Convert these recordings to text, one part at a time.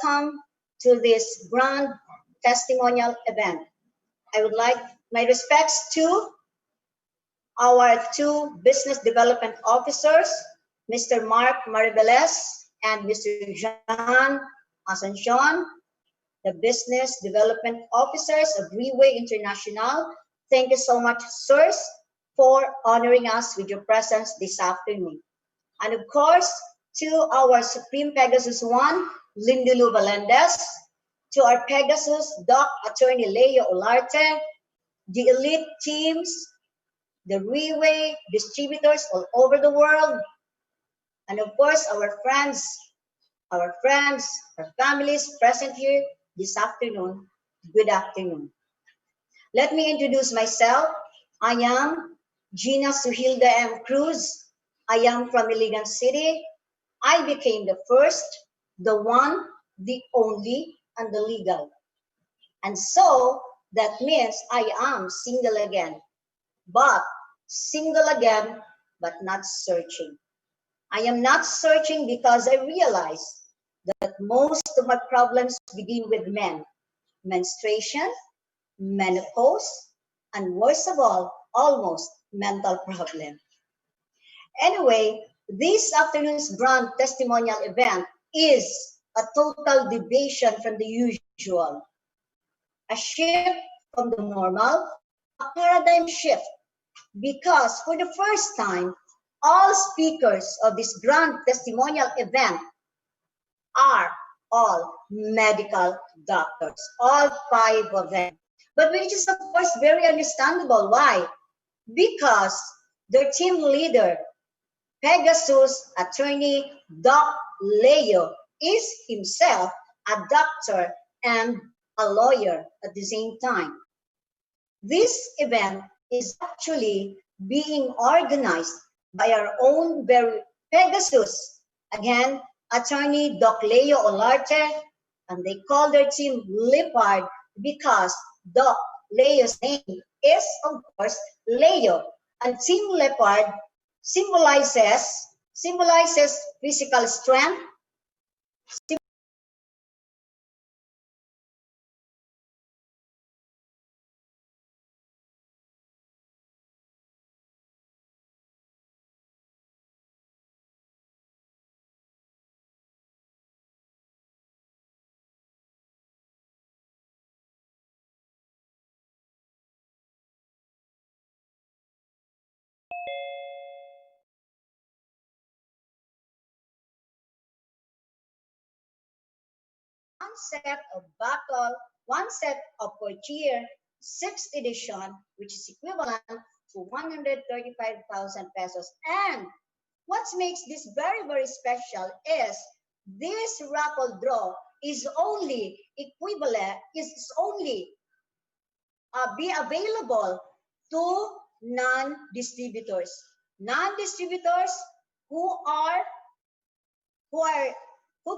welcome to this grand testimonial event. I would like my respects to our two business development officers, Mr. Mark Maribeles and Mr. Jean Asuncion, the business development officers of Reway International. Thank you so much, sirs, for honoring us with your presence this afternoon. And of course, to our Supreme Pegasus One, Lindulu Valendes, to our Pegasus Doc Attorney Leo Olarte, the elite teams, the Reway distributors all over the world, and of course, our friends, our families present here this afternoon. Good afternoon. Let me introduce myself. I am Gina Suhilda M. Cruz. I am from Iligan City. I became the first, the one, the only, and the legal. And so that means I am single again, but not searching. I am not searching because I realize that most of my problems begin with men, menstruation, menopause, and worst of all, almost mental problem. Anyway, this afternoon's grand testimonial event is a total deviation from the usual, a shift from the normal, a paradigm shift, because for the first time, all speakers of this grand testimonial event are all medical doctors, all 5 of them. But which is of course very understandable. Why? Because their team leader, Pegasus attorney Doc Leo, is himself a doctor and a lawyer at the same time. This event is actually being organized by our own very Pegasus, again, attorney Doc Leo Olarte, and they call their team Leopard because Doc Leo's name is, of course, Leo, and Team Leopard symbolizes physical strength, one set of battle, one set of Portier, 6th edition, which is equivalent to 135,000 pesos. And what makes this very, very special is this raffle draw is only equivalent, is only be available to non-distributors. Non-distributors who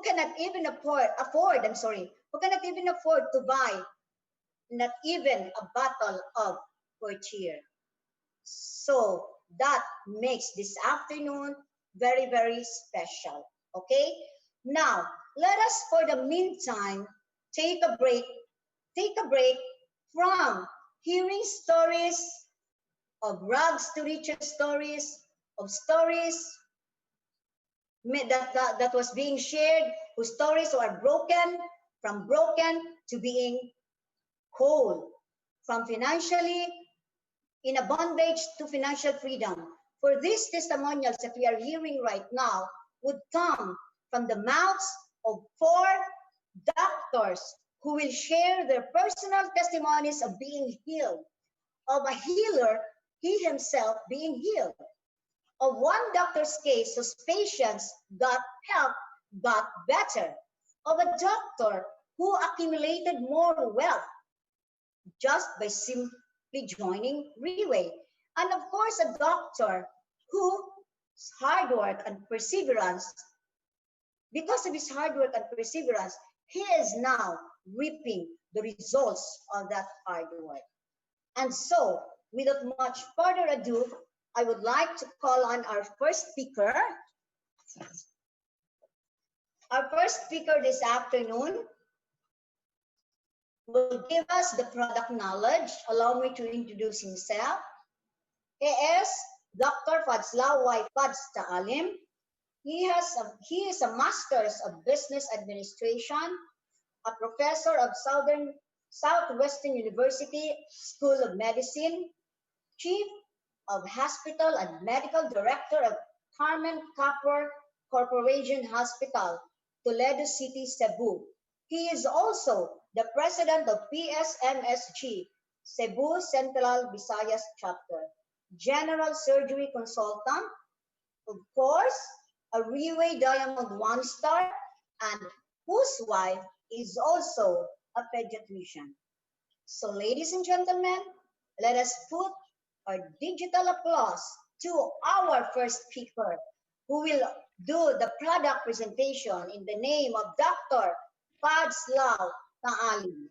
cannot even afford to buy not even a bottle of Portier. So that makes this afternoon very, very special. Okay? Now, let us for the meantime take a break from hearing stories of rags to riches stories, of stories that was being shared, whose stories are broken, from broken to being whole, from financially in a bondage to financial freedom. For these testimonials that we are hearing right now would come from the mouths of 4 doctors who will share their personal testimonies of being healed, of a healer, he himself being healed, of one doctor's case whose patients got help, got better, of a doctor who accumulated more wealth just by simply joining Reway, and of course a doctor whose hard work and perseverance, because of his hard work and perseverance, he is now reaping the results of that hard work. And so, without much further ado, I would like to call on our first speaker, Our first speaker this afternoon will give us the product knowledge. Allow me to introduce himself. He is Dr. Fadzlaw Y. Fadz Taalim. He is a Master's of Business Administration, a professor of Southwestern University School of Medicine, Chief of Hospital and Medical Director of Carmen Copper Corporation Hospital, Toledo City, Cebu. He is also the president of PSMSG, Cebu Central Visayas Chapter, general surgery consultant, of course, a Riway Diamond One Star, and whose wife is also a pediatrician. So, ladies and gentlemen, let us put our digital applause to our first speaker who will do the product presentation in the name of Dr. Fadzlaw Taalim.